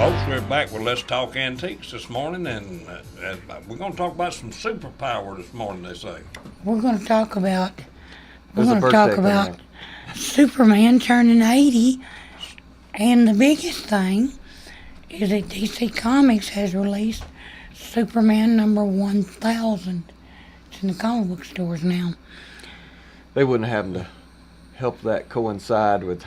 Folks, we're back with Let's Talk Antiques this morning, and we're going to talk about some superpower this morning, they say. We're going to talk about There's a birthday coming up. Superman turning 80, and the biggest thing is that DC Comics has released Superman number 1000. It's in the comic book stores now. They wouldn't happen to help that coincide with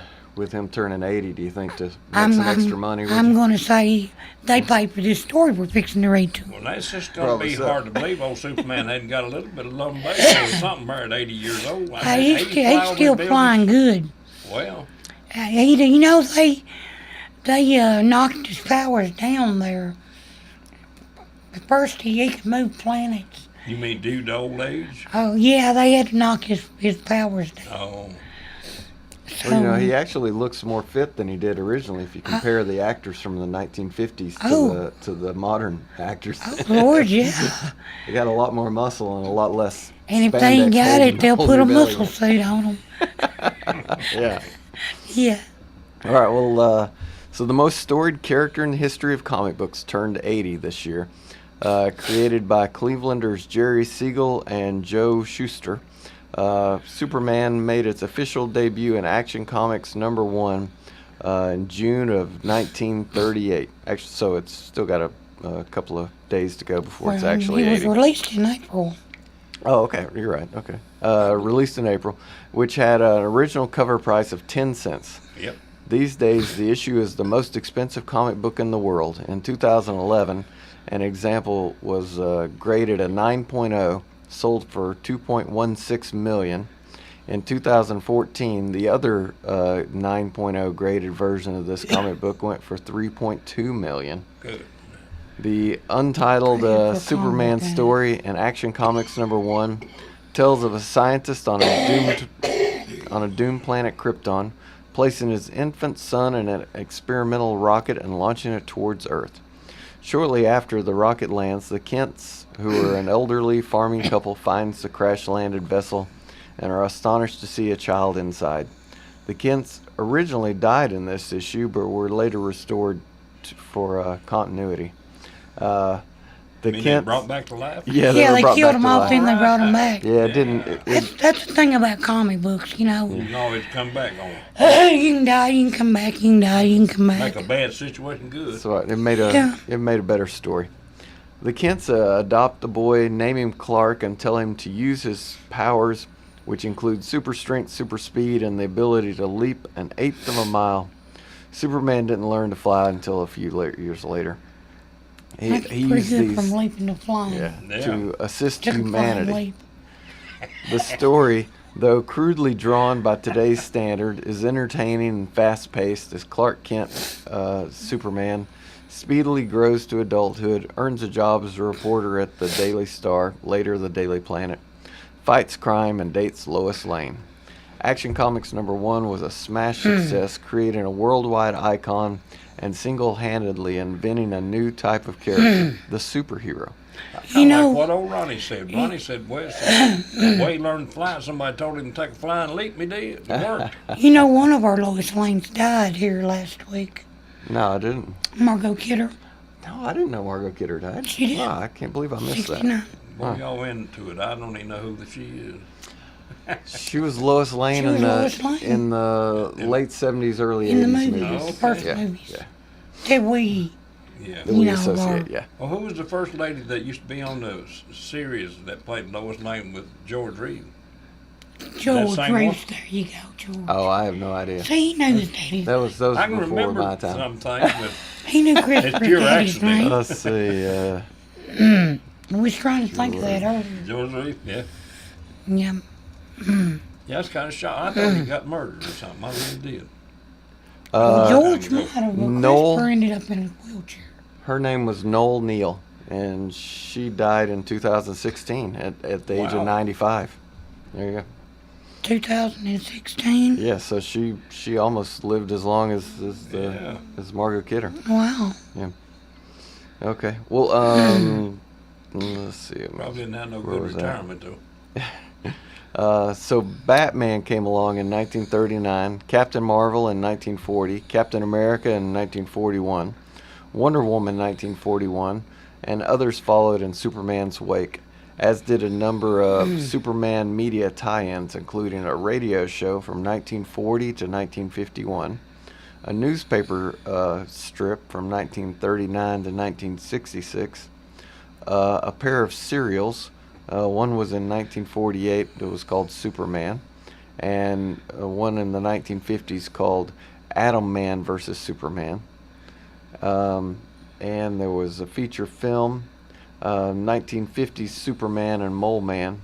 him turning 80, do you think, to make some extra money? I'm going to say they paid for this story we're fixing to read to. Well, that's just going Probably to be so. hard to believe old Superman hadn't got a little bit of love and baby or something there at 80 years old. He's still flying good. Well, They knocked his powers down there. At first, he could move planets. you mean due to old age? Oh, yeah, they had to knock his powers down. Oh, Well, he actually looks more fit than he did originally if you compare the actors from the 1950s to the modern actors. Oh, Lord, yeah. They got a lot more muscle and a lot less And if they ain't spandex got holding- it, they'll holding put a your belly muscle suit on them. up. Yeah. Yeah. All right, well, so the most storied character in the history of comic books turned 80 this year. Created by Clevelanders Jerry Siegel and Joe Shuster. Superman made its official debut in Action Comics #1 in June of 1938. Actually, so it's still got a couple of days to go before it's actually He was 80. released in April. Oh, okay, you're right. Okay, released in April, which had an original cover price of 10 cents. yep. These days, the issue is the most expensive comic book in the world. In 2011, an example was graded a 9.0, sold for $2.16 million. In 2014, the other 9.0 graded version of this comic book went for $3.2 million. Good. The untitled Great for Superman comic, story in Action Comics #1 tells of a scientist on a doomed planet Krypton, placing his infant son in an experimental rocket and launching it towards Earth. Shortly after the rocket lands, the Kents, who are an elderly farming couple, finds the crash-landed vessel and are astonished to see a child inside. The Kents originally died in this issue, but were later restored for continuity. The They Kents, brought back to life? yeah, Yeah, were they brought killed back him to off, life. then they brought him back. Yeah, it didn't. That's the thing about comic books, You can always come back on You can die, you can come back, you can die, you can come back. make a bad situation good. So it made a better story. The Kents adopt the boy, name him Clark, and tell him to use his powers, which include super strength, super speed, and the ability to leap an eighth of a mile. Superman didn't learn to fly until a few years later. That's He pretty used good these from leaping to flying. Yeah. to assist Took a flying humanity. leap. The story, though crudely drawn by today's standard, is entertaining and fast-paced as Clark Kent, Superman, speedily grows to adulthood, earns a job as a reporter at the Daily Star, later the Daily Planet, fights crime, and dates Lois Lane. Action Comics #1 was a smash success, creating a worldwide icon and single-handedly inventing a new type of character, the superhero. Kind know- like what old Ronnie said. Ronnie said, well, the way he learned to fly, somebody told him to take a flying leap, and he did. It worked. You know, one of our Lois Lanes died here last week. No, I didn't. Margot Kidder, No, I didn't know Margot Kidder died. She did. Wow, I can't believe I missed that. 69. Boy, y'all into it. I don't even know who she is. She was Lois Lane, She was Lois Lane. in the late 70s, early In the 80s movies, movies. Okay. first Yeah, movies. yeah. That we, Yeah. That You we know, associate, yeah. Well, who was the first lady that used to be on the series that played Lois Lane with George Reeves? George same Reeves, one? there you go, George. Oh, I have no idea. See, he knew his daddy. Those I can were before remember my time. some things, but He knew Christopher pure Daddy's accident. name. Let's see. I was trying to think of that earlier. George Reeves, yeah. Yeah. Yeah, that's kind of shocked. I thought he got murdered or something. I really did. Well, George there you might have, but Noel- Christopher ended up in a wheelchair. Her name was Noel Neal, and she died in 2016 at the age Wow. of 95. There you go. 2016. Yeah, so she almost lived as long as Yeah. as Margot Kidder. Wow. Okay. Well, let's see. Probably didn't have no Where good was that? retirement, though. So Batman came along in 1939, Captain Marvel in 1940, Captain America in 1941, Wonder Woman 1941, and others followed in Superman's wake, as did a number of Superman media tie-ins, including a radio show from 1940 to 1951, a newspaper strip from 1939 to 1966, a pair of serials. One was in 1948 that was called Superman, and one in the 1950s called Atom Man versus Superman. And there was a feature film, 1950s Superman and Mole Man,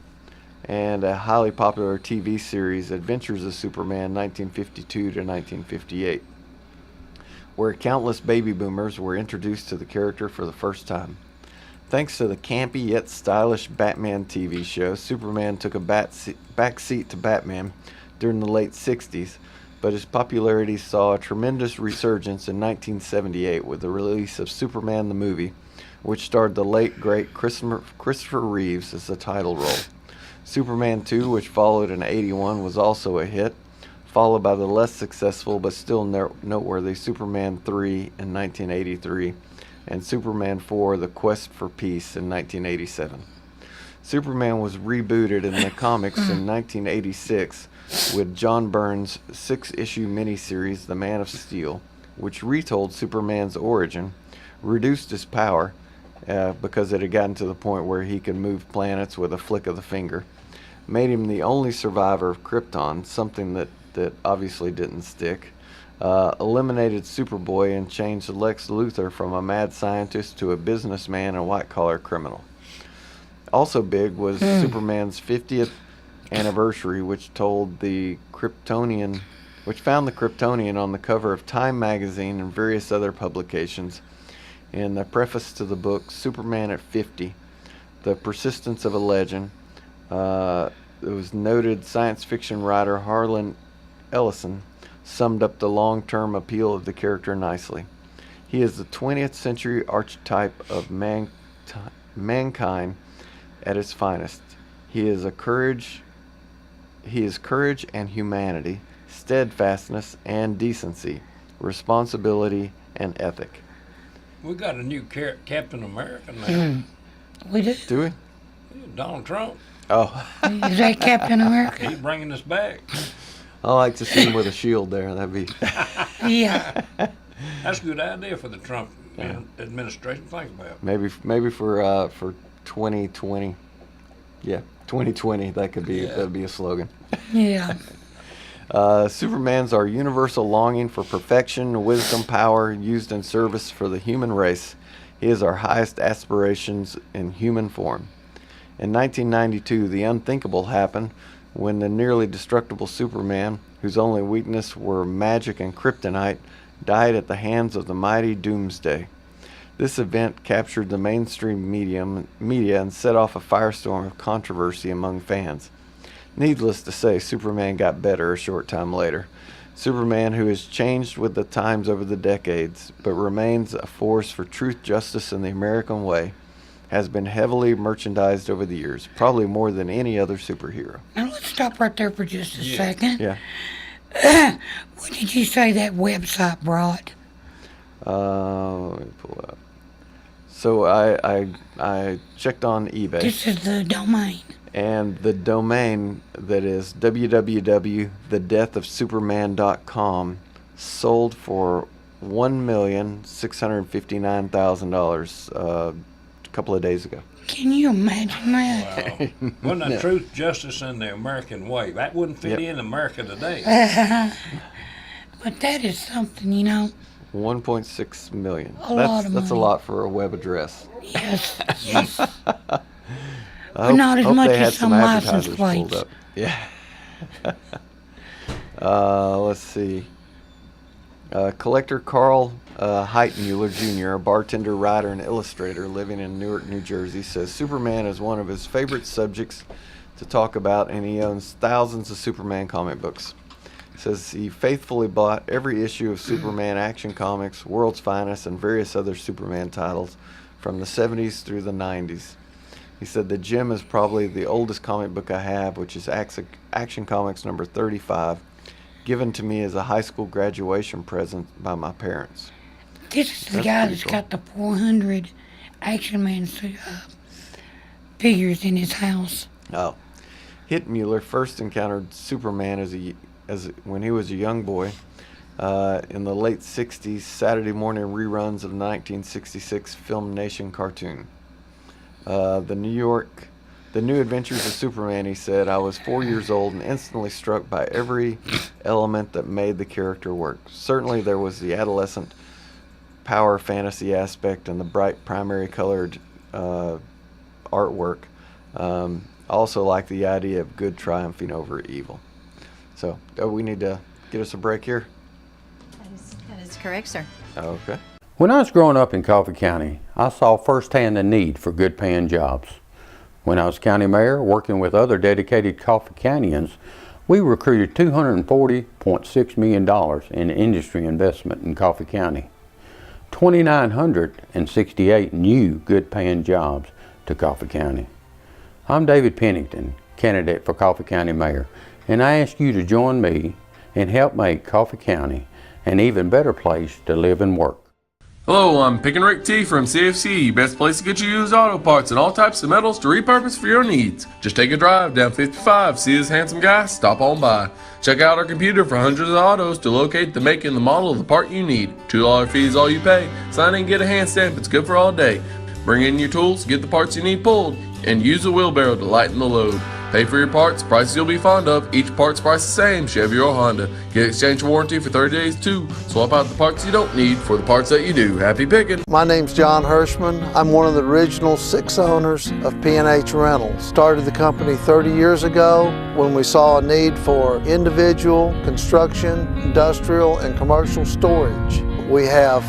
and a highly popular TV series, Adventures of Superman, 1952 to 1958, where countless baby boomers were introduced to the character for the first time. Thanks to the campy yet stylish Batman TV show, Superman took a back seat to Batman during the late 60s, but his popularity saw a tremendous resurgence in 1978 with the release of Superman the movie, which starred the late great Christopher Reeves as the title role. Superman 2, which followed in 81, was also a hit, followed by the less successful but still noteworthy Superman 3 in 1983, and Superman 4, The Quest for Peace in 1987. Superman was rebooted in the comics in 1986 with John Byrne's 6-issue miniseries, The Man of Steel, which retold Superman's origin, reduced his power, because it had gotten to the point where he could move planets with a flick of the finger, made him the only survivor of Krypton, something that obviously didn't stick, eliminated Superboy, and changed Lex Luthor from a mad scientist to a businessman and white-collar criminal. Also big was Superman's 50th anniversary, which found the Kryptonian on the cover of Time magazine and various other publications. In the preface to the book, Superman at 50, The Persistence of a Legend, it was noted science fiction writer Harlan Ellison summed up the long-term appeal of the character nicely. He is the 20th century archetype of mankind at its finest. He is courage and humanity, steadfastness and decency, responsibility and ethic. We got a new Captain America now. We do. Do we? Donald Trump. Oh, Is that Captain America? He's bringing us back. I like to see him with a shield there. That'd be. Yeah. That's a good idea for the Trump administration. Think about it. Maybe for 2020. Yeah, 2020. That'd be a slogan. Yeah. Superman's our universal longing for perfection, wisdom, power used in service for the human race. He is our highest aspirations in human form. In 1992, the unthinkable happened when the nearly destructible Superman, whose only weakness were magic and kryptonite, died at the hands of the mighty Doomsday. This event captured the mainstream media and set off a firestorm of controversy among fans. Needless to say, Superman got better a short time later. Superman, who has changed with the times over the decades, but remains a force for truth, justice, and the American way, has been heavily merchandised over the years, probably more than any other superhero. Now let's stop right there for just a second. Yeah. What did you say that website brought? Let me pull it up. So I checked on eBay. This is the domain. And the domain that is www.thedeathofsuperman.com sold for $1,659,000 a couple of days ago. Can you imagine that? Wow. Wasn't that truth, justice, and the American way? That wouldn't fit in America today. But that is something, you know. 1.6 million. A lot of That's a money. lot for a web address. Yes. Yes. I hope, not as hope much they had as some license advertisers pulled plates. up. Yeah. Let's see. Collector Carl Heitmuller Jr., a bartender, writer, and illustrator living in Newark, New Jersey, says Superman is one of his favorite subjects to talk about, and he owns thousands of Superman comic books. He says he faithfully bought every issue of Superman Action Comics, World's Finest, and various other Superman titles from the 70s through the 90s. He said the Gem is probably the oldest comic book I have, which is Action Comics number 35, given to me as a high school graduation present by my parents. This is the That's guy pretty that's cool. got the 400 Action Man figures in his house. Oh. Hittmuller first encountered Superman when he was a young boy in the late 60s Saturday morning reruns of the 1966 Film Nation cartoon. The New Adventures of Superman, he said, I was 4 years old and instantly struck by every element that made the character work. Certainly there was the adolescent power fantasy aspect and the bright primary colored artwork. Also like the idea of good triumphing over evil. So we need to get us a break here. That is correct, sir. Okay. When I was growing up in Coffee County, I saw firsthand the need for good paying jobs. When I was county mayor, working with other dedicated Coffee Countyans, we recruited $240.6 million in industry investment in Coffee County. 2,968 new good paying jobs to Coffee County. I'm David Pennington, candidate for Coffee County Mayor, and I ask you to join me and help make Coffee County an even better place to live and work. Hello, I'm Pick and Rick T from CFC, best place to get you used auto parts and all types of metals to repurpose for your needs. Just take a drive down 55, see this handsome guy, stop on by. Check out our computer for hundreds of autos to locate the make and the model of the part you need. $2 fee is all you pay. Sign in and get a hand stamp, it's good for all day. Bring in your tools, get the parts you need pulled, and use a wheelbarrow to lighten the load. Pay for your parts, prices you'll be fond of. Each part's price the same, Chevy or Honda. Get exchange warranty for 30 days too. Swap out the parts you don't need for the parts that you do. Happy picking. My name's John Hirschman. I'm one of the original 6 owners of P&H Rentals. Started the company 30 years ago when we saw a need for individual, construction, industrial, and commercial storage. We have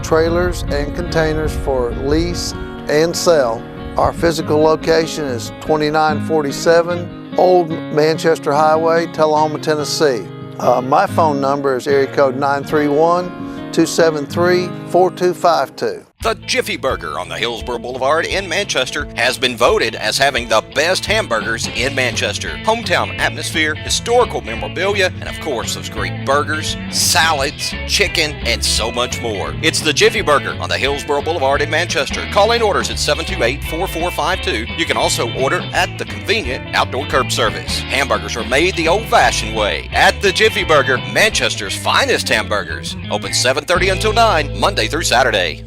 trailers and containers for lease and sell. Our physical location is 2947 Old Manchester Highway, Tullahoma, Tennessee. My phone number is area code 931-273-4252. The Jiffy Burger on the Hillsborough Boulevard in Manchester has been voted as having the best hamburgers in Manchester. Hometown atmosphere, historical memorabilia, and of course those great burgers, salads, chicken, and so much more. It's the Jiffy Burger on the Hillsborough Boulevard in Manchester. Call in orders at 728-4452. You can also order at the convenient outdoor curb service. Hamburgers are made the old-fashioned way at the Jiffy Burger, Manchester's finest hamburgers. Open 7:30 until 9, Monday through Saturday.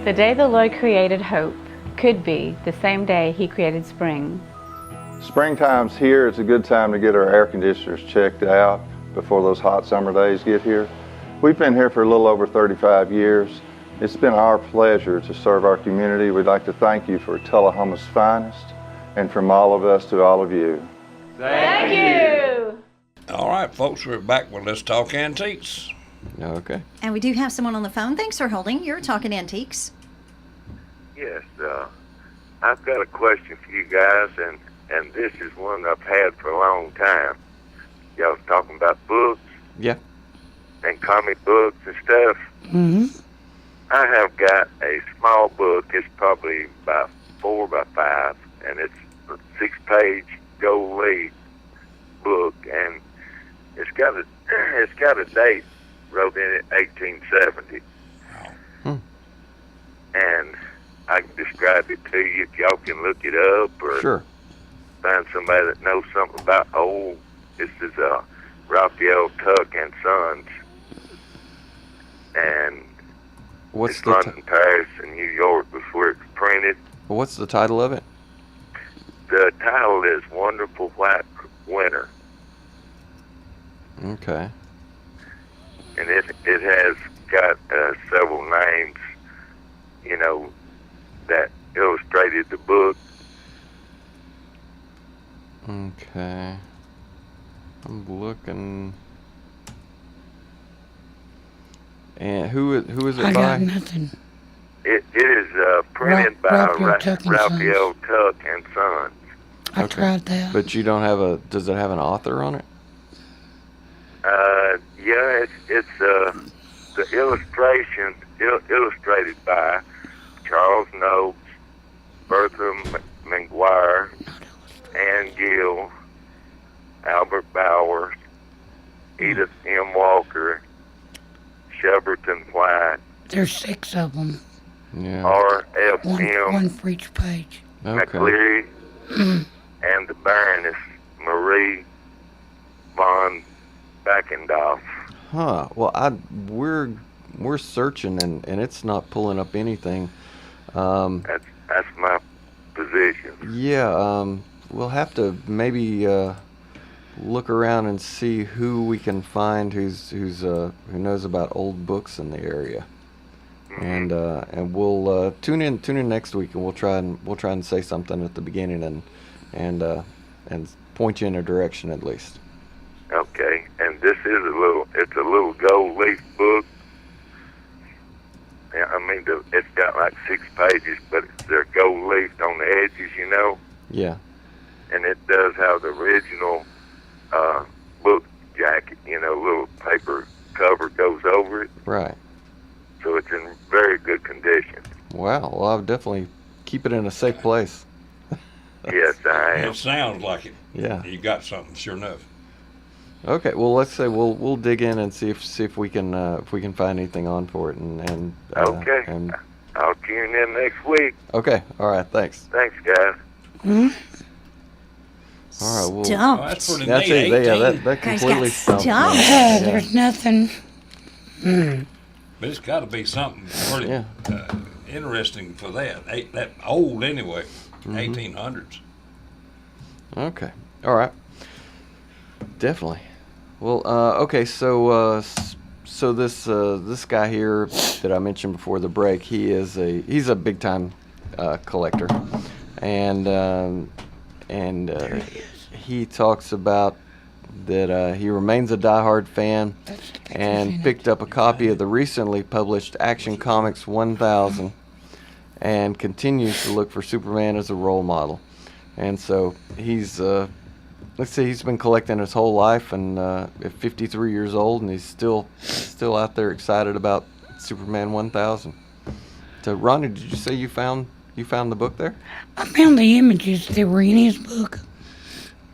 The day the Lord created hope could be the same day He created spring. Springtime's here. It's a good time to get our air conditioners checked out before those hot summer days get here. We've been here for a little over 35 years. It's been our pleasure to serve our community. We'd like to thank you for Tullahoma's finest, and from all of us to all of you. Thank you! All right, folks, we're back with Let's Talk Antiques. Okay. And we do have someone on the phone. Thanks for holding. You're Talking Antiques. Yes, I've got a question for you guys, and this is one I've had for a long time. Y'all was talking about books Yeah. and comic books and stuff. Mm-hmm. I have got a small book. It's probably about 4 by 5, and it's a 6-page gold leaf book, and it's got a date wrote in it 1870. And I can describe it to you if y'all can look it up or Sure. find somebody that knows something about old. This is Raphael Tuck and Sons, and What's it's the London, Paris, and New York was where it's printed. What's the title of it? The title is Wonderful White Winter, Okay. and it has got several names, you know, that illustrated the book. Okay. I'm looking. And who is it I by? got nothing. It is printed by Raphael Tuck and Raphael Tuck and Sons. I Okay. tried that. But you don't have a. Does it have an author on it? Yeah, it's the illustration illustrated by Charles Noakes, Bertha McGuire, Ann Gill, Albert Bowers, Edith M. Walker, Shepperton White, There's 6 of them. Yeah. R.F.M. One for each page. Okay. McCleary, and the Baroness Marie von Backendorf. Huh. Well, we're searching and it's not pulling up anything. That's my position. Yeah. We'll have to maybe look around and see who we can find who knows about old books in the area. And we'll tune in next week, and we'll try and say something at the beginning and point you in a direction at least. Okay, and this is it's a little gold leaf book. Yeah, I mean, it's got like 6 pages, but they're gold leafed on the edges, you know. Yeah. And it does have the original book jacket, you know, little paper cover goes over it. Right. So it's in very good condition. Wow. Well, I'll definitely keep it in a safe place. Yes, I am. It sounds like it. Yeah. You got something, sure enough. Okay. Well, let's say we'll dig in and see if we can find anything on for it and Okay. And I'll tune in next week. okay. All right. Thanks. Thanks, guys. All right. Well, Stumped. Oh, that's pretty that's neat. it. Yeah, 18. that Guys completely got stumped me. stumped. Yeah, there's nothing. But it's got to be something pretty Yeah. interesting for that. That old anyway, Mm-hmm. 1800s. Okay. All right. Definitely. Well, okay. So this guy here that I mentioned before the break, he's a big time collector, and he talks about that he remains a diehard fan and picked up a copy of the recently published Action Comics 1000 and continues to look for Superman as a role model. And so he's he's been collecting his whole life, and at 53 years old, and he's still out there excited about Superman 1000. So Ronnie, did you say you found the book there? I found the images that were in his book,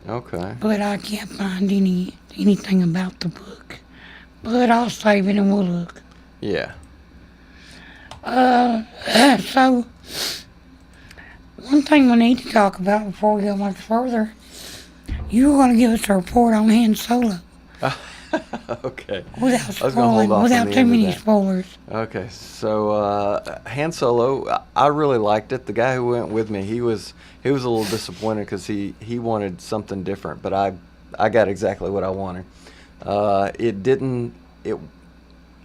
Okay. but I can't find anything about the book. But I'll save it and we'll look. Yeah. So, one thing we need to talk about before we go much further, you were going to give us a report on Han Solo Okay. without I was gonna hold spoiling, off on without the too end of many that. spoilers. Okay, so Han Solo, I really liked it. The guy who went with me, he was a little disappointed because he wanted something different, but I got exactly what I wanted.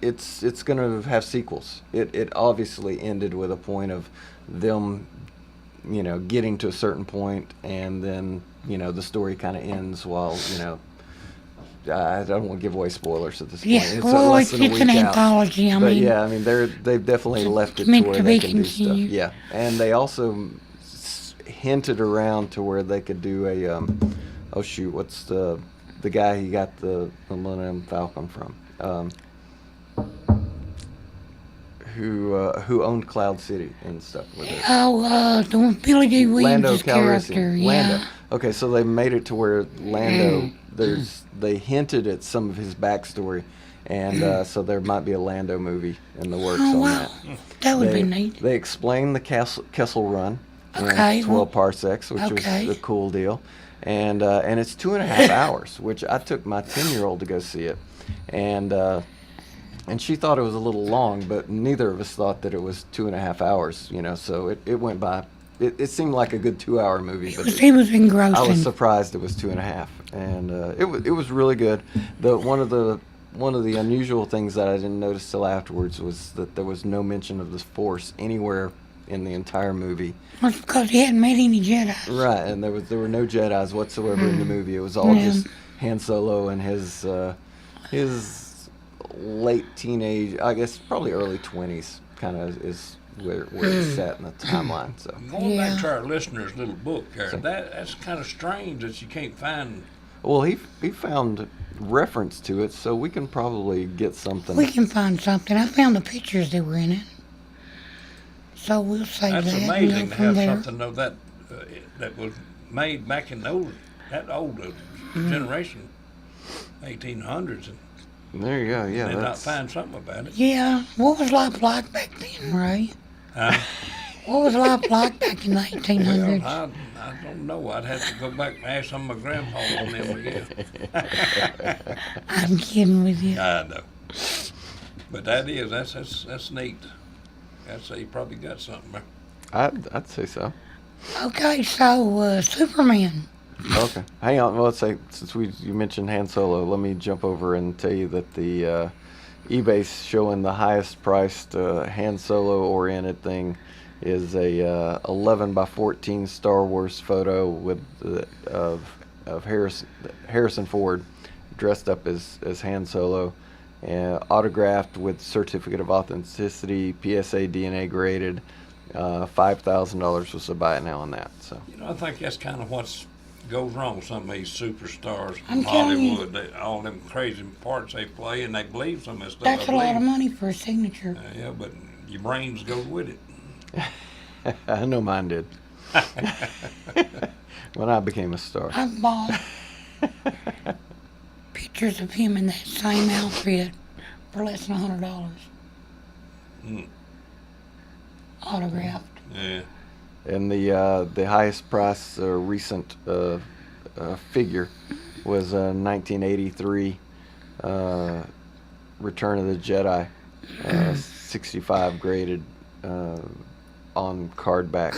It's gonna have sequels. It obviously ended with a point of them, getting to a certain point, and then the story kind of ends while I don't want to give away spoilers at this point. Yeah, well, less it's than a week an out. anthology. I But mean, yeah, I mean they've definitely left it to meant where to they be can do stuff. continued. Yeah, and they also hinted around to where they could do a oh shoot, what's the guy he got the Millennium Falcon from? Who owned Cloud City and stuff with it. oh, the one Billy D. Williams' character, yeah. Lando. Okay, so they made it to where Lando. They hinted at some of his backstory, and so there might be a Lando movie in the works Oh, on wow. that. That would they, be neat. They explained the Kessel Run Okay, in well, 12 parsecs, which okay. was a cool deal, and it's 2.5 hours, which I took my 10-year-old to go see it, and she thought it was a little long, but neither of us thought that it was 2.5 hours, so it went by. It seemed like a good 2-hour movie, but It was engrossing. I was surprised it was 2.5, and it was really good. One of the unusual things that I didn't notice till afterwards was that there was no mention of the Force anywhere in the entire movie. That's because he hadn't made any Jedi. Right, and there were no Jedis whatsoever in the movie. It was all Yeah. just Han Solo and his late teenage, I guess probably early 20s, kind of is where it's set in the timeline. So Going Yeah. back to our listener's little book here, that's kind of strange that you can't find. well, he found reference to it, so we can probably get something. We can find something. I found the pictures that were in it. So we'll save That's that amazing and to go from have there. something of that that was made back in those. that old generation, 1800s, and There you go. Yeah, they not that's find something about it. Yeah, what was life like back then, Ray? Huh? What was life like back in the 1800s? Well, I don't know. I'd have to go back and ask some of my grandpa on them again. I'm kidding with you. I know. But that's neat. I'd say you probably got something there. I'd say so. Okay, so Superman. Okay, hang on. Well, let's say since you mentioned Han Solo, let me jump over and tell you that the eBay's showing the highest priced Han Solo oriented thing is a 11 by 14 Star Wars photo with of Harrison Ford dressed up as Han Solo, autographed with certificate of authenticity, PSA DNA graded. $5,000 was to buy it now on that. So I think that's kind of what goes wrong with some of these superstars I'm from telling you. Hollywood. All them crazy parts they play, and they believe some of that stuff. That's I a lot of believe. money for a signature. Yeah, but your brains go with it. I know mine did. When I became a star. I've bought pictures of him in that same outfit for less than $100. Mm. Autographed. Yeah. And the highest price recent figure was 1983 Return of the Jedi, 65 graded on card back.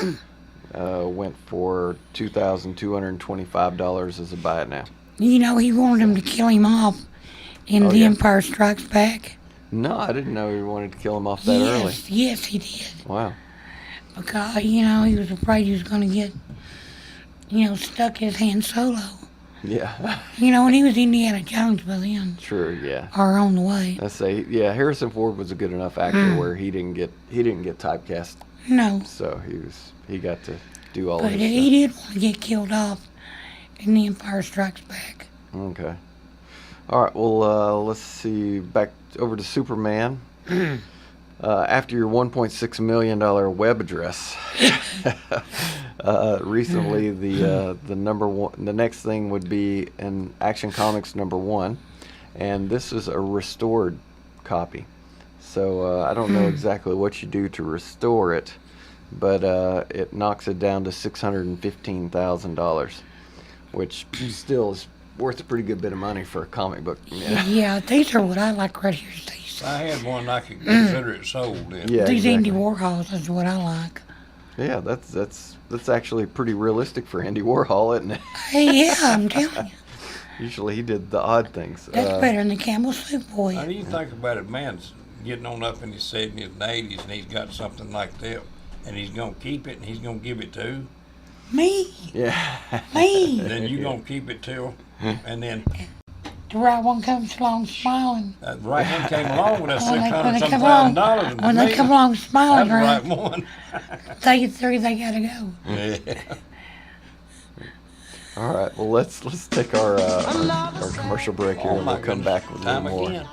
Went for $2,225 as a buy it now. You know, he wanted him to kill him off in The yeah. Empire Strikes Back. No, I didn't know he wanted to kill him off that early. Yes, he did. Wow. Because, he was afraid he was going to get, stuck as Han Solo. Yeah. And he was Indiana Jones by then. Sure. Yeah. Or on the way. Let's say, yeah, Harrison Ford was a good enough actor where he didn't get typecast. No. So he got to do all But his he did want to get killed off in The Empire Strikes Back. Okay. All right. Well, let's see. Back over to Superman. After your $1.6 million web address, recently the next thing would be an Action Comics #1, and this is a restored copy. So I don't know exactly what you do to restore it, but it knocks it down to $615,000, which still is worth a pretty good bit of money for a comic book. Yeah, these are what I like right here. These. I had one I could consider it sold. Then. Yeah, These exactly. Andy Warhols is what I like. Yeah, that's actually pretty realistic for Andy Warhol, isn't it? Hey, yeah, I'm telling you. Usually he did the odd things. That's better than the Campbell Soup Boy. How do you think about it, man's getting on up in his 70s and 80s, and he's got something like that, and he's gonna keep it, and he's gonna give it to Me. Yeah. Me. then you gonna keep it till, and then The right one comes along smiling. that right one came along with that When they $600,000. when they come along smiling, That's right, the right one. they gotta go. Yeah. All right. Well, let's take our commercial break here, and we'll come back with a little Time more. again.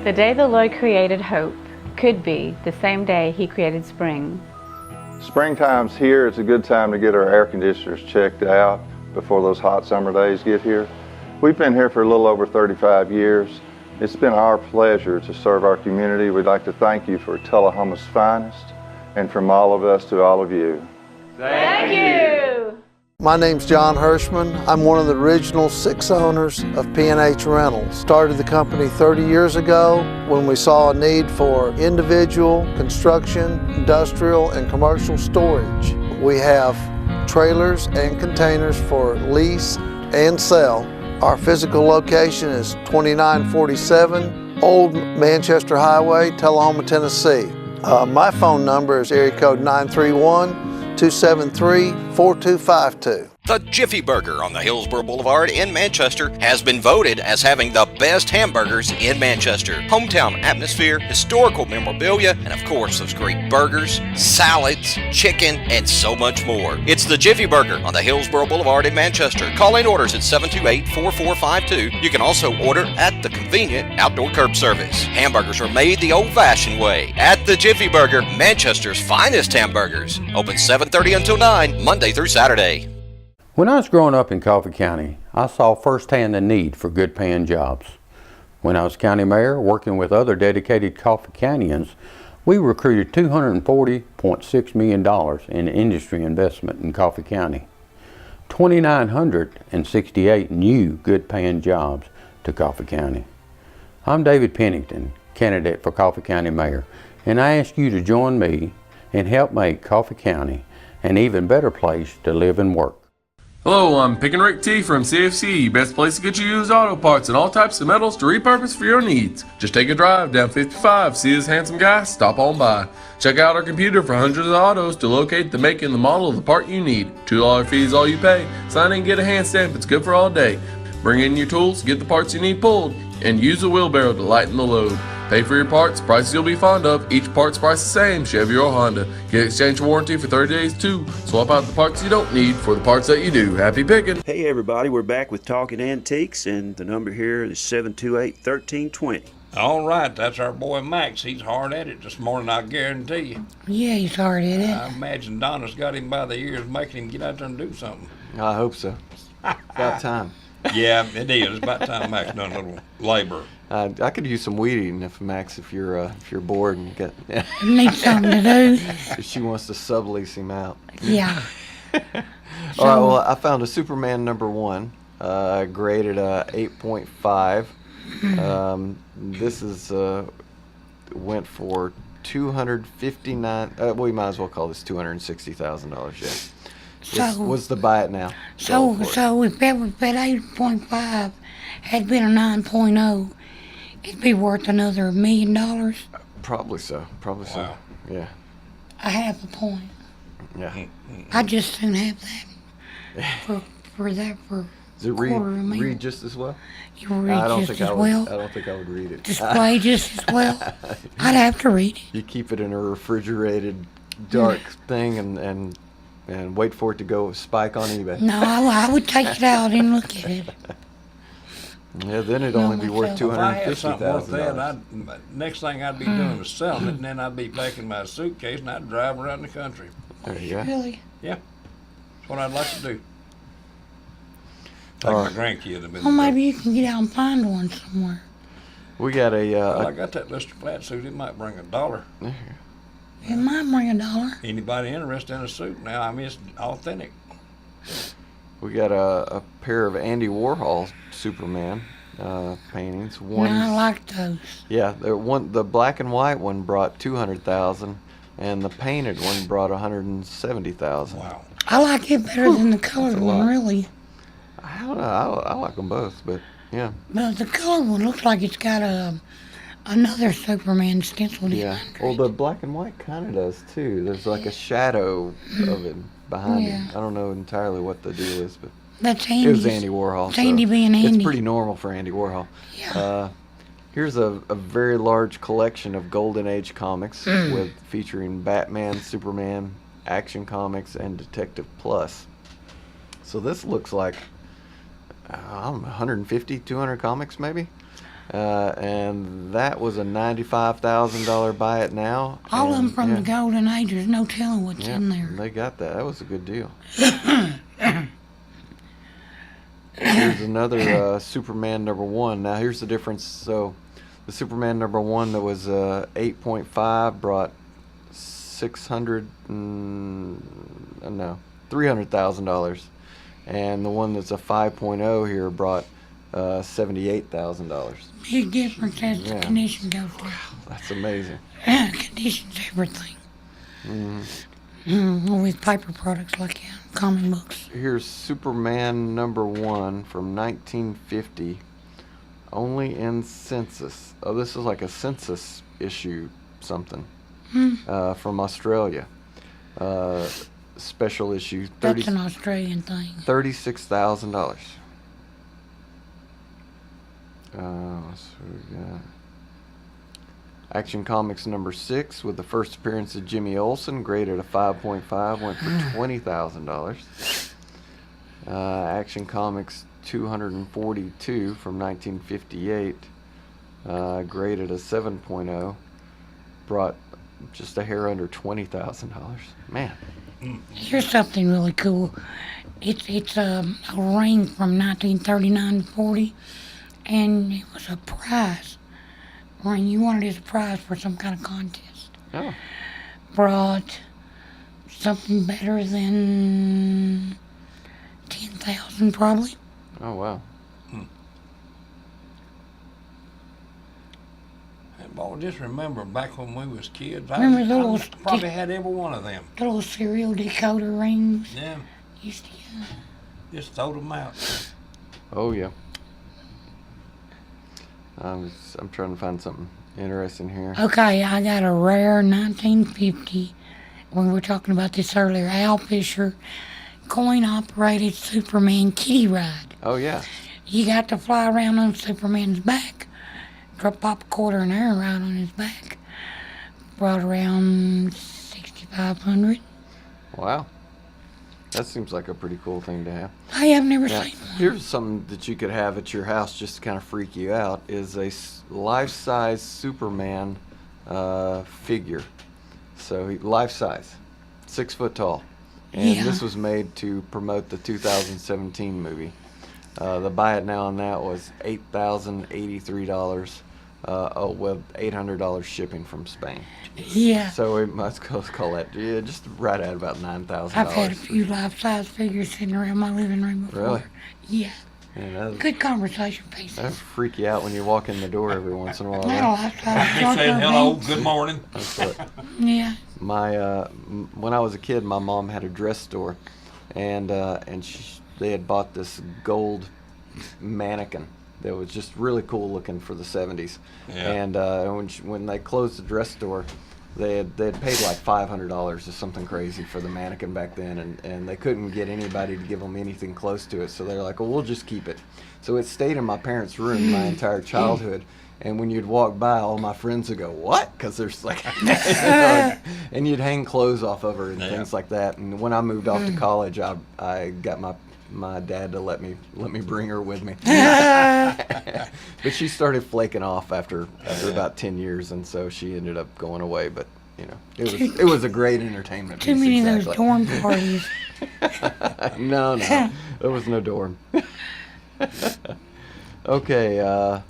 The day the Lord created hope could be the same day He created spring. Springtime's here. It's a good time to get our air conditioners checked out before those hot summer days get here. We've been here for a little over 35 years. It's been our pleasure to serve our community. We'd like to thank you for Tullahoma's finest, and from all of us to all of you. Thank you! My name's John Hirschman. I'm one of the original 6 owners of P&H Rentals. Started the company 30 years ago when we saw a need for individual, construction, industrial, and commercial storage. We have trailers and containers for lease and sell. Our physical location is 2947 Old Manchester Highway, Tullahoma, Tennessee. My phone number is area code 931-273-4252. The Jiffy Burger on the Hillsborough Boulevard in Manchester has been voted as having the best hamburgers in Manchester. Hometown atmosphere, historical memorabilia, and of course those great burgers, salads, chicken, and so much more. It's the Jiffy Burger on the Hillsborough Boulevard in Manchester. Call in orders at 728-4452. You can also order at the convenient outdoor curb service. Hamburgers are made the old-fashioned way at the Jiffy Burger, Manchester's finest hamburgers. Open 7:30 until 9, Monday through Saturday. When I was growing up in Coffee County, I saw firsthand the need for good paying jobs. When I was county mayor, working with other dedicated Coffee Countyans, we recruited $240.6 million in industry investment in Coffee County. 2,968 new good paying jobs to Coffee County. I'm David Pennington, candidate for Coffee County Mayor, and I ask you to join me and help make Coffee County an even better place to live and work. Hello, I'm Pickin' Rick T from CFC, best place to get you used auto parts and all types of metals to repurpose for your needs. Just take a drive down 55, see this handsome guy, stop on by. Check out our computer for hundreds of autos to locate the make and the model of the part you need. $2 fee is all you pay. Sign in and get a hand stamp, it's good for all day. Bring in your tools, get the parts you need pulled, and use a wheelbarrow to lighten the load. Pay for your parts, prices you'll be fond of. Each part's price the same, Chevy or Honda. Get exchange warranty for 30 days too. Swap out the parts you don't need for the parts that you do. Happy picking! Hey everybody, we're back with Talking Antiques, and the number here is 728-1320. All right, that's our boy Max. He's hard at it this morning, I guarantee you. Yeah, he's hard at it. I imagine Donna's got him by the ears, making him get out there and do something. I hope so. About time. Yeah, it is. It's about time Max done a little labor. I could use some weed eating if you're bored and you got. Need something to do. She wants to sublease him out. Yeah. All right. Well, I found a Superman #1, graded 8.5. This is went for $259. We might as well call this $260,000. Yeah. So What's the buy it now? So if that 8.5 had been a 9.0, it'd be worth another $1 million. Probably so. Wow. Yeah. I have a point. Yeah. I just soon have that for Does it quarter of a million. read just as well? You read just as well. I don't think I would read it. Display just as well. I'd have to read it. You keep it in a refrigerated, dark thing and wait for it to go spike on eBay. No, I would take it out and look at it. Yeah, then it'd only be worth If I had something worth that, $250,000. next thing I'd be doing is selling it, and then I'd be packing my suitcase and I'd drive around the country. There you go. Really? Yeah, that's what I'd like to do. Take All my right. grandkid. Well, maybe you can get out and find one somewhere. We got Well, I a got that Lister flat suit. It might bring $1. It might bring $1. Anybody interested in a suit now? I mean, it's authentic. a pair of Andy Warhol Superman paintings. No, I like those. Yeah, the black and white one brought $200,000, and the painted one brought $170,000. Wow. I like it better than the colored a one, lot. really. I don't know. I like them both, but yeah. But the colored one looks like it's got another Superman stenciled in Yeah. under Well, it. the black and white kind of does too. There's like a shadow of it behind Yeah. him. I don't know entirely what the deal is, but That's it was Andy's. Andy Warhol. It's Andy being Andy. It's pretty normal for Andy Warhol. Yeah. Here's a very large collection of Golden Age comics Mm. featuring Batman, Superman, Action Comics, and Detective Plus. So this looks like 150, 200 comics maybe. And that was a $95,000 buy it now. All of them And, from yeah, the Golden Age. There's no telling what's yeah, in there. They got that. That was a good deal. Here's another Superman #1. Now here's the difference. So the Superman #1 that was 8.5 brought $300,000, and the one that's a 5.0 here brought $78,000. Big difference as the Yeah. condition goes down. That's amazing. Yeah, conditions everything. With paper products like comic books. Here's Superman #1 from 1950, only in census. Oh, this is like a census issue something from Australia. special issue. That's an Australian thing. $36,000. So we got Action Comics number 6 with the first appearance of Jimmy Olsen, graded a 5.5, went for $20,000. Action Comics 242 from 1958, graded a 7.0, brought just a hair under $20,000. Man. Here's something really cool. It's a ring from 1939 to 40, and it was a prize. Ring. You wanted it as a prize for some kind of contest. Oh. Brought something better than 10,000 probably. Oh wow. Well, just remember back when we was kids, Remember the little I probably had every one of them. The little cereal decoder rings. Yeah. Used to get. Just throw them out. Oh yeah. I'm trying to find something interesting here. Okay, I got a rare 1950. We were talking about this earlier. Al Fisher coin-operated Superman kitty ride. Oh yeah. You got to fly around on Superman's back. Pop a quarter an hour right on his back. Brought around 6,500. Wow. That seems like a pretty cool thing to have. Hey, I've never seen one. Here's something that you could have at your house just to kind of freak you out, is a life-size Superman figure. So life-size, 6 foot tall. And this was made to promote the 2017 movie. The buy it now on that was $8,083. With $800 shipping from Spain. Yeah. So we must call that just right at about $9,000. I've had a few life-size figures sitting around my living room before. Really? Yeah. Man, Good conversation pieces. That freak you out when you walk in the door every once in a while. Not a life-size. They said hello, good morning. That's what. Yeah. When I was a kid, my mom had a dress store, and they had bought this gold mannequin that was just really cool looking for the 70s. Yeah. And when they closed the dress store, they had paid like $500 or something crazy for the mannequin back then, and they couldn't get anybody to give them anything close to it. So they're like, well, we'll just keep it. So it stayed in my parents' room my entire childhood. And when you'd walk by, all my friends would go, what? Because there's like, and you'd hang clothes off of her and things like that. And when I moved off to college, I got my dad to let me bring her with me. But she started flaking off after about 10 years, and so she ended up going away. But you know, it was a great entertainment Too piece. many of those dorm parties. No, there was no dorm. Okay,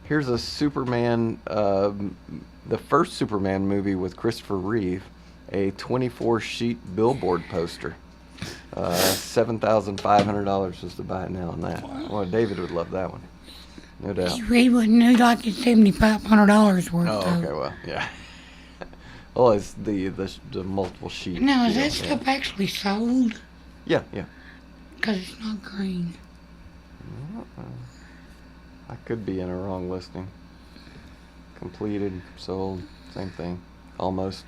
here's a Superman, the first Superman movie with Christopher Reeve, a 24-sheet billboard poster. $7,500 was to buy it now on that. Well, David would love that one, no doubt. He wouldn't know like it's $7,500 worth. Oh, okay, well, yeah. Well, it's the multiple sheet. Now, is deal, that stuff actually sold? Yeah. Because it's not green. I could be in a wrong listing. Completed, sold, same thing, almost.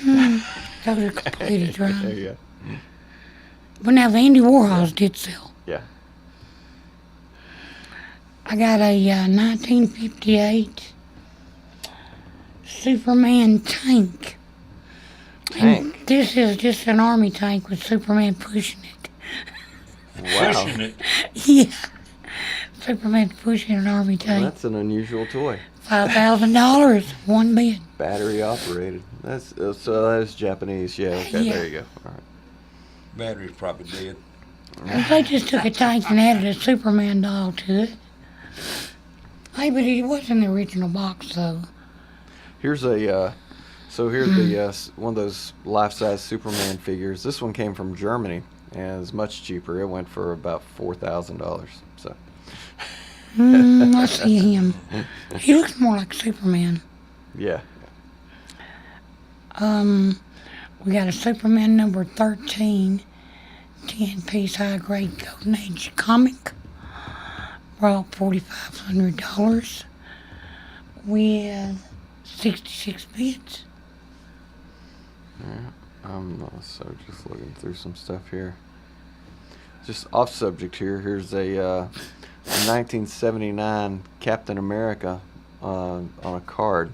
Those are completed, right? There you go. But now the Andy Warhols did sell. Yeah. I got a 1958 Superman tank. And this is just an army tank with Superman pushing it. Wow. Pushing it. Yeah. Superman pushing an army Well, tank. that's an unusual toy. $5,000, one bid. Battery operated. So that's Japanese. Yeah. Okay. Yeah. There you go. All right. Battery's probably dead. They just took a tank and added a Superman doll to it. Hey, but it was in the original box, though. Here's a. So here's the one of those life-size Superman figures. This one came from Germany and it's much cheaper. It went for about $4,000. So. I see him. He looks more like Superman. Yeah. We got a Superman number 13, 10-piece high-grade Golden Age comic. Brought $4,500 with 66 bits. I'm also just looking through some stuff here. Just off subject here. Here's a 1979 Captain America on a card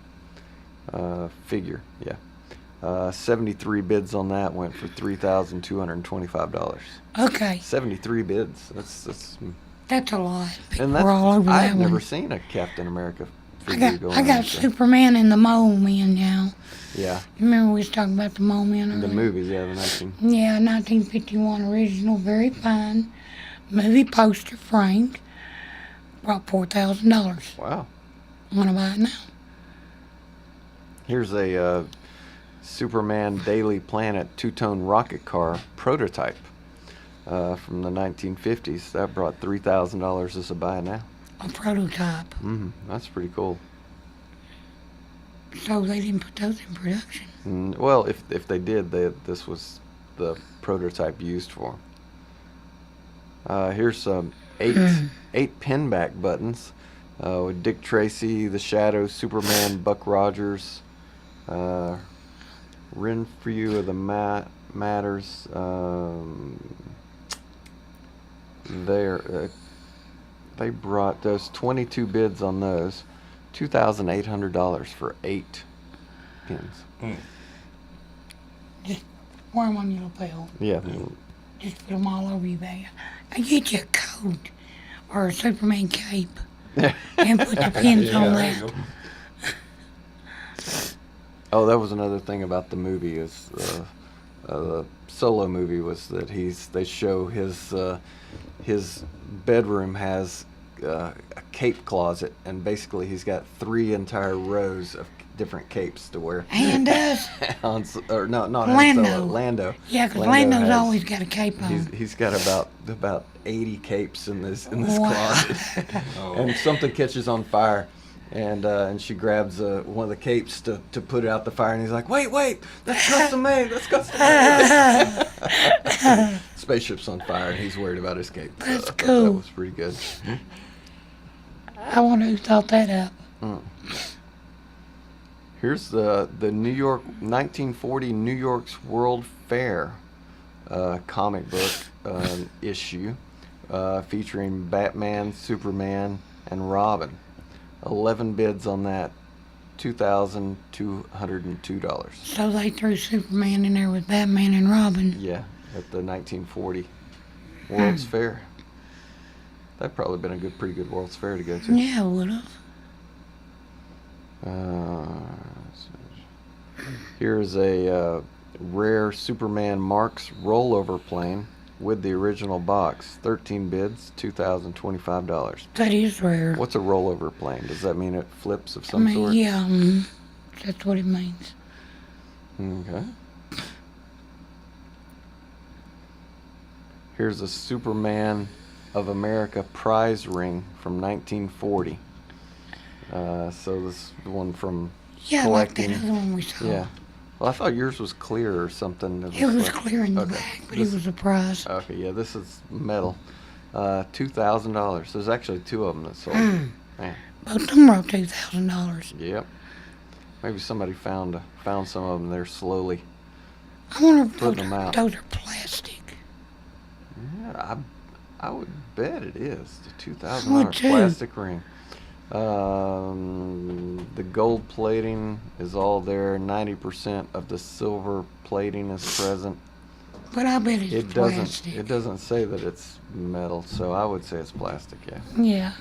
figure. Yeah. 73 bids on that went for $3,225. Okay, 73 bids. that's a lot. People And were all over that I've one. never seen a Captain America I figure got, going I got on, so- Superman and the Mole Man now. Yeah, Remember we was talking about the Mole Man the earlier? movies, yeah, the 19. Yeah, 1951 original, very fine. Movie poster framed. Brought $4,000. Wow. Want to buy it now? Here's a Superman Daily Planet two-tone rocket car prototype from the 1950s. That brought $3,000 as a buy now. A prototype. That's pretty cool. So they didn't put those in production. Well, if they did, this was the prototype used for 'em. Here's some eight pinback buttons with Dick Tracy, The Shadow, Superman, Buck Rogers, Renfrew of the Matters. They brought those 22 bids on those, $2,800 for 8 pins. Just wear them on your lapel. Yeah. Just put them all over your bag. And get you a coat or a Superman cape and put the pins on there you that. go. Oh, that was another thing about the movie is the Solo movie was that they show his bedroom has a cape closet, and basically he's got 3 entire rows of different capes to wear. And does. Or no, not Lando. Han Solo, Lando. Yeah, because Lando Lando's has- always got a cape on. He's got about 80 capes in this Wow. closet, and something catches on fire, and she grabs one of the capes to put it out the fire, and he's like, wait, that's custom made, that's custom made. Spaceship's on fire, and he's worried about his cape. That's I thought cool. That was pretty good. I wonder who thought that up. Here's the New York 1940 New York's World Fair comic book issue featuring Batman, Superman, and Robin. 11 bids on that, $2,202. So they threw Superman in there with Batman and Robin. Yeah, at the 1940 World's Fair. That'd probably been a pretty good World's Fair to go to. Yeah, would have. Here's a rare Superman Marks rollover plane with the original box. 13 bids, $2,025. That is rare. What's a rollover plane? Does that mean it flips of I some mean, sort? yeah, that's what it means. Okay. Here's a Superman of America prize ring from 1940. So this is the one from Yeah, like collecting. that other one we saw. Yeah. Well, I thought yours was clear or something. It was like- clear in the okay. back, but it was a prize. Okay, yeah, this is metal. $2,000. There's actually 2 of them that sold. Man, Both of them wrote $2,000. yep. Maybe somebody found some of them there slowly. I wonder if Putting them out. those are plastic. Yeah, I would bet it is. The I would $2,000 too. plastic ring. The gold plating is all there. 90% of the silver plating is present. But I bet it's It plastic. doesn't say that it's metal, so I would say it's plastic. Yeah. Yeah.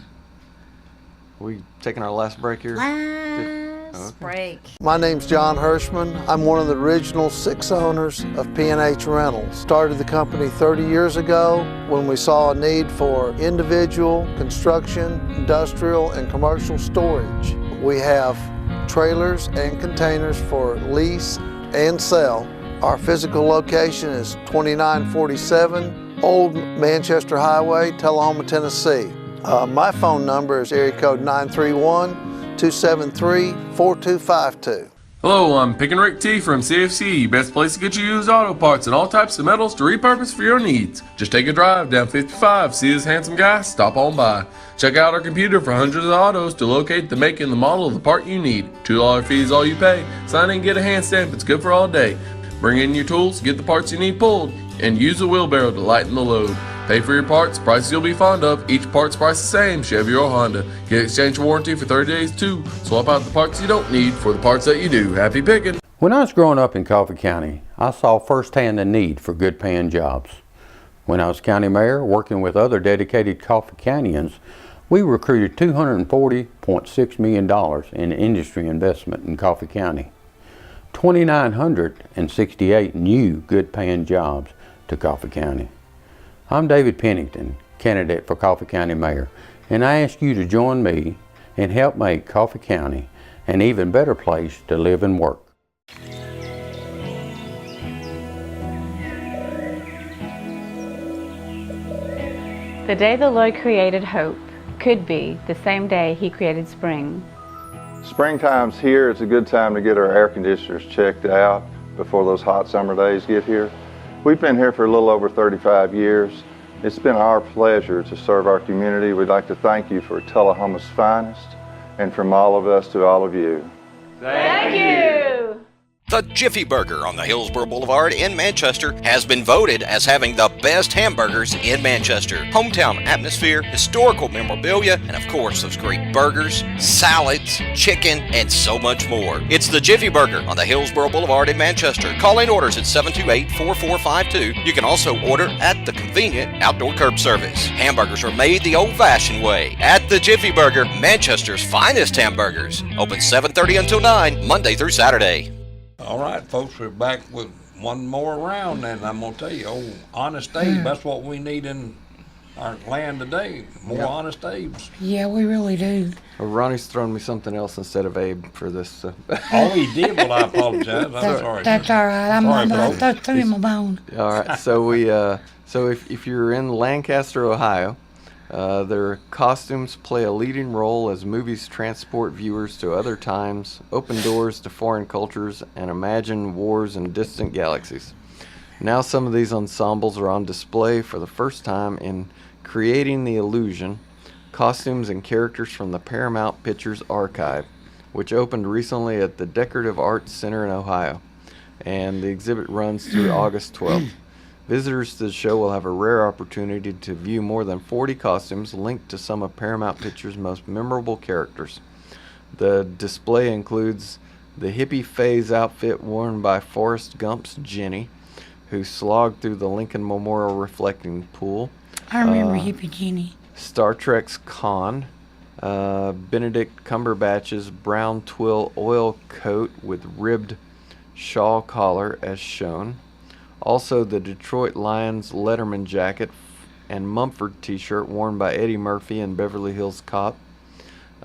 We taking our last break here? Last break. My name's John Hirschman. I'm one of the original 6 owners of P&H Rentals. Started the company 30 years ago when we saw a need for individual, construction, industrial, and commercial storage. We have trailers and containers for lease and sell. Our physical location is 2947 Old Manchester Highway, Tullahoma, Tennessee. My phone number is area code 931-273-4252. Hello, I'm Pick and Rick T from CFC, best place to get you used auto parts and all types of metals to repurpose for your needs. Just take a drive down 55, see this handsome guy, stop on by. Check out our computer for hundreds of autos to locate the make and the model of the part you need. $2 fee is all you pay. Sign in and get a hand stamp, it's good for all day. Bring in your tools, get the parts you need pulled, and use a wheelbarrow to lighten the load. Pay for your parts, prices you'll be fond of. Each part's price the same, Chevy or Honda. Get exchange warranty for 30 days too. Swap out the parts you don't need for the parts that you do. Happy picking! When I was growing up in Coffee County, I saw firsthand the need for good paying jobs. When I was county mayor, working with other dedicated Coffee Countyans, we recruited $240.6 million in industry investment in Coffee County. 2,968 new good paying jobs to Coffee County. I'm David Pennington, candidate for Coffee County Mayor, and I ask you to join me and help make Coffee County an even better place to live and work. The day the Lord created hope could be the same day He created spring. Springtime's here. It's a good time to get our air conditioners checked out before those hot summer days get here. We've been here for a little over 35 years. It's been our pleasure to serve our community. We'd like to thank you for Tullahoma's finest, and from all of us to all of you. Thank you! The Jiffy Burger on the Hillsborough Boulevard in Manchester has been voted as having the best hamburgers in Manchester. Hometown atmosphere, historical memorabilia, and of course those great burgers, salads, chicken, and so much more. It's the Jiffy Burger on the Hillsborough Boulevard in Manchester. Call in orders at 728-4452. You can also order at the convenient outdoor curb service. Hamburgers are made the old-fashioned way at the Jiffy Burger, Manchester's finest hamburgers. Open 7:30 until 9, Monday through Saturday. All right, folks, we're back with one more round, and I'm going to tell you, Honest Abe, that's what we need in our land today, more Honest Abes. Yeah, we really do. Ronnie's thrown me something else instead of Abe for this. Oh, he did? Well, I apologize. I'm sorry. That's all right. I threw him a bone. All right, so if you're in Lancaster, Ohio, their costumes play a leading role as movies transport viewers to other times, open doors to foreign cultures, and imagine wars in distant galaxies. Now some of these ensembles are on display for the first time in Creating the Illusion, costumes and characters from the Paramount Pictures Archive, which opened recently at the Decorative Arts Center in Ohio, and the exhibit runs through August 12th. Visitors to the show will have a rare opportunity to view more than 40 costumes linked to some of Paramount Pictures' most memorable characters. The display includes the hippie phase outfit worn by Forrest Gump's Jenny, who slogged through the Lincoln Memorial reflecting pool. I remember Hippie Jenny. Star Trek's Khan, Benedict Cumberbatch's brown twill oil coat with ribbed shawl collar as shown. Also, the Detroit Lions Letterman jacket and Mumford t-shirt worn by Eddie Murphy in Beverly Hills Cop.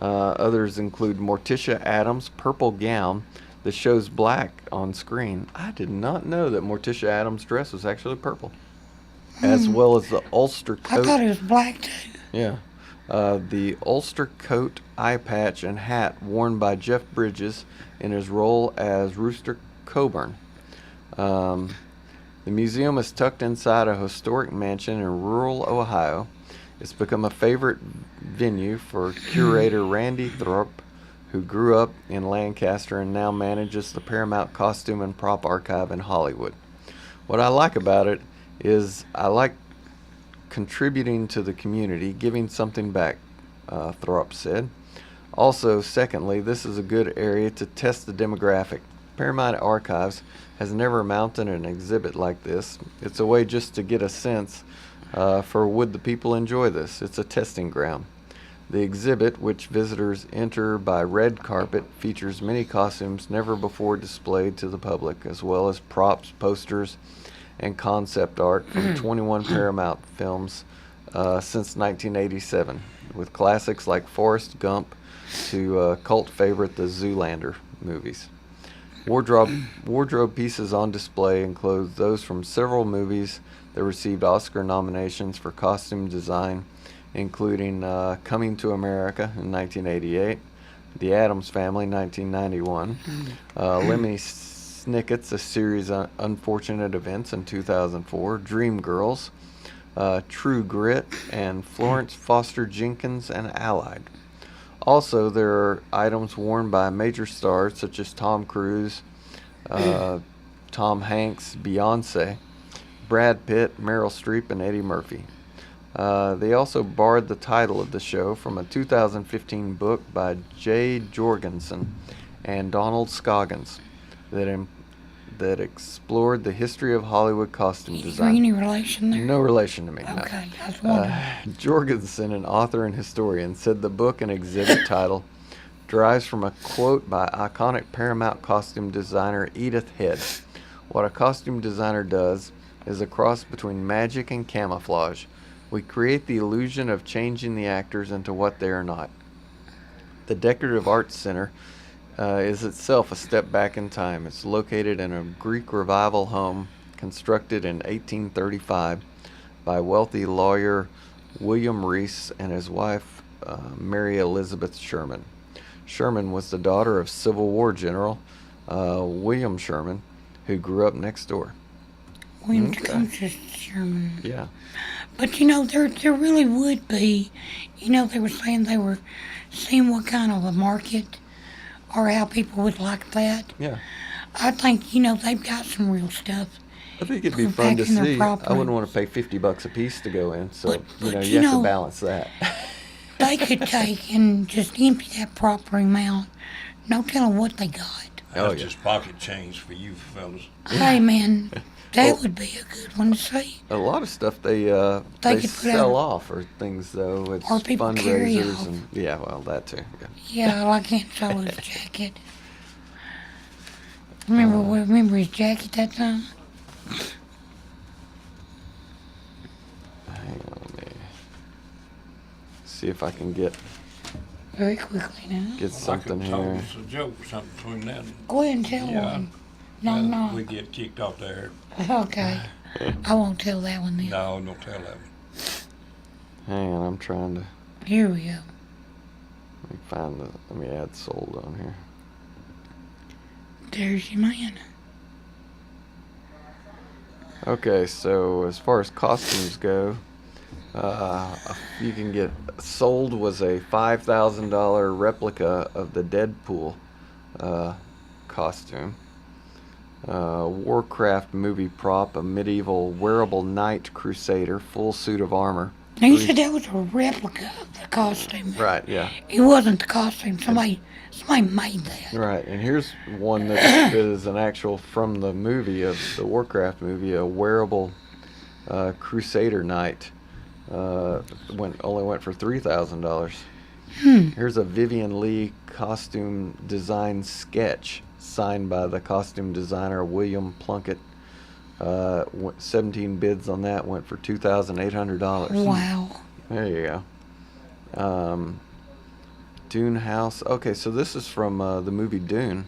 Others include Morticia Adams' purple gown that shows black on screen. I did not know that Morticia Adams' dress was actually purple. As well as the Ulster coat. I thought it was black too. Yeah. The Ulster coat, eye patch, and hat worn by Jeff Bridges in his role as Rooster Coburn. The museum is tucked inside a historic mansion in rural Ohio. It's become a favorite venue for curator Randy Thorpe, who grew up in Lancaster and now manages the Paramount Costume and Prop Archive in Hollywood. What I like about it is I like contributing to the community, giving something back, Thorpe said. Also, secondly, this is a good area to test the demographic. Paramount Archives has never mounted an exhibit like this. It's a way just to get a sense for would the people enjoy this. It's a testing ground. The exhibit, which visitors enter by red carpet, features many costumes never before displayed to the public, as well as props, posters, and concept art from 21 Paramount films since 1987, with classics like Forrest Gump to cult favorite the Zoolander movies. Wardrobe pieces on display include those from several movies that received Oscar nominations for costume design, including Coming to America in 1988, The Addams Family 1991, Lemony Snicket's A Series of Unfortunate Events in 2004, Dreamgirls, True Grit, and Florence Foster Jenkins and Allied. Also, there are items worn by major stars such as Tom Cruise, Tom Hanks, Beyonce, Brad Pitt, Meryl Streep, and Eddie Murphy. They also borrowed the title of the show from a 2015 book by Jay Jorgensen and Donald Scoggins that explored the history of Hollywood costume design. Any relation there? No relation to me. no. Okay, I was wondering. Jorgensen, an author and historian, said the book and exhibit title derives from a quote by iconic Paramount costume designer Edith Head. What a costume designer does is a cross between magic and camouflage. We create the illusion of changing the actors into what they are not. The Decorative Arts Center is itself a step back in time. It's located in a Greek Revival home constructed in 1835 by wealthy lawyer William Reese and his wife Mary Elizabeth Sherman. Sherman was the daughter of Civil War General William Sherman, who grew up next door. William Tecumseh Sherman. Yeah. But there really would be, they were saying they were seeing what kind of a market or how people would like that. Yeah. I think, they've got some real stuff. I think it'd be Going fun back to in their see. I property. wouldn't want to pay $50 a piece to go in, so But you have to balance that. They could take and just empty that proper amount. No telling what they got. That's just pocket change for you fellas. Hey, man, that would be a good one to see. A lot of stuff they could put sell out- off or things though. It's Or people carry fundraisers off. and that too. Yeah. Yeah, like Aunt Solo's jacket. Remember his jacket that time? Hang on, let me see if I can get Very quickly now. something Like it told here. us a joke or something between them. Go ahead and tell one. No. We get kicked off there. Okay. I won't tell that one then. No, don't tell that one. Hang on, I'm trying to Here we go. let me add sold on here. There's your man. Okay, so as far as costumes go, you can get sold was a $5,000 replica of the Deadpool costume. Warcraft movie prop, a medieval wearable knight crusader, full suit of armor. Now you said that was a replica of the costume. Right, yeah. It wasn't the costume. Somebody made that. Right, and here's one that is an actual from the movie of the Warcraft movie, a wearable Crusader Knight. Only went for $3,000. Here's a Vivian Lee costume design sketch signed by the costume designer William Plunkett. 17 bids on that went for $2,800. Wow. There you go. Dune House. Okay, so this is from the movie Dune.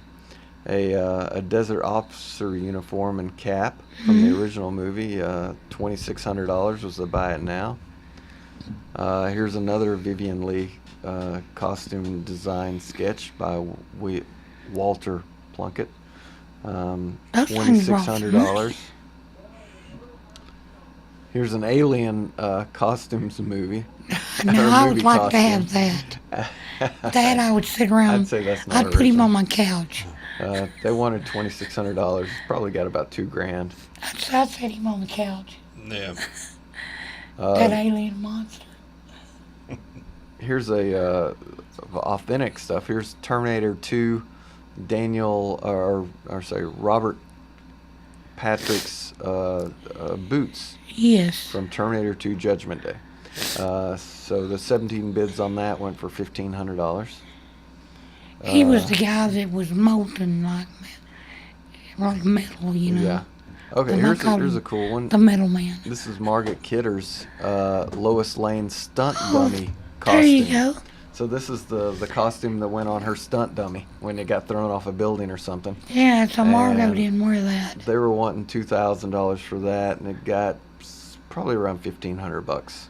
A desert officer uniform and cap from the original movie. $2,600 was the buy it now. Here's another Vivian Lee costume design sketch by Walter Plunkett. $2,600. Here's an Alien costumes movie. No, I would like to have that. That I would sit around. I'd say that's not I'd put him original. on my couch. They wanted $2,600. Probably got about $2,000. I'd sit him on the couch. Yeah. That alien monster. Here's authentic stuff. Here's Terminator 2, Robert Patrick's boots. Yes. From Terminator 2 Judgment Day. So the 17 bids on that went for $1,500. He was the guy that was molten like metal, Yeah. Okay, And I here's call a him cool one. the metal man. This is Margaret Kidder's Lois Lane stunt dummy costume. There you go. So this is the costume that went on her stunt dummy when it got thrown off a building or something. Yeah, so Margot And didn't wear that. They were wanting $2,000 for that, and it got probably around $1,500.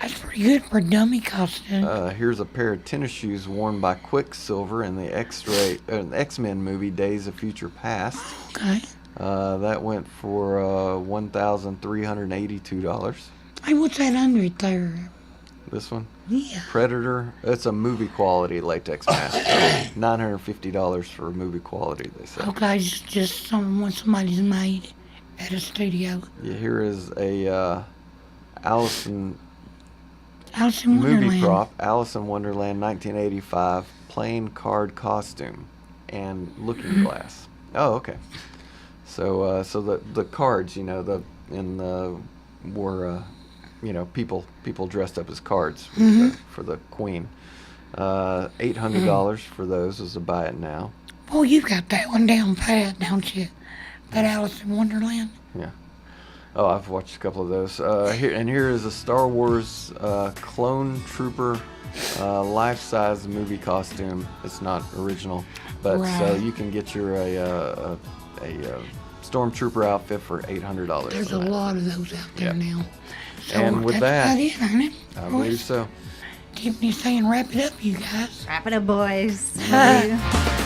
That's pretty good for a dummy costume. Here's a pair of tennis shoes worn by Quicksilver in the X-Men movie Days of Future Past. Okay. That went for $1,382. Hey, what's that under it there? This one? Yeah. Predator. It's a movie quality latex mask. $950 for movie quality, they say. Okay, it's just what somebody's made at a studio. Yeah, here is a Alice in Wonderland. movie prop. Alice in Wonderland 1985 playing card costume and looking glass. Oh, okay. So the cards, were people dressed up as cards for the queen. $800 for those is a buy it now. Oh, you got that one down pat, don't you? That Alice in Wonderland. Yeah. Oh, I've watched a couple of those. Here is a Star Wars clone trooper life-size movie costume. It's not original, but so Right. you can get your a stormtrooper outfit for $800. There's for a that. lot of those out there Yep. now. So And with that's that, about it, ain't it? I believe so. Tiffany's saying wrap it up, you guys. Wrap it up, boys. Love you.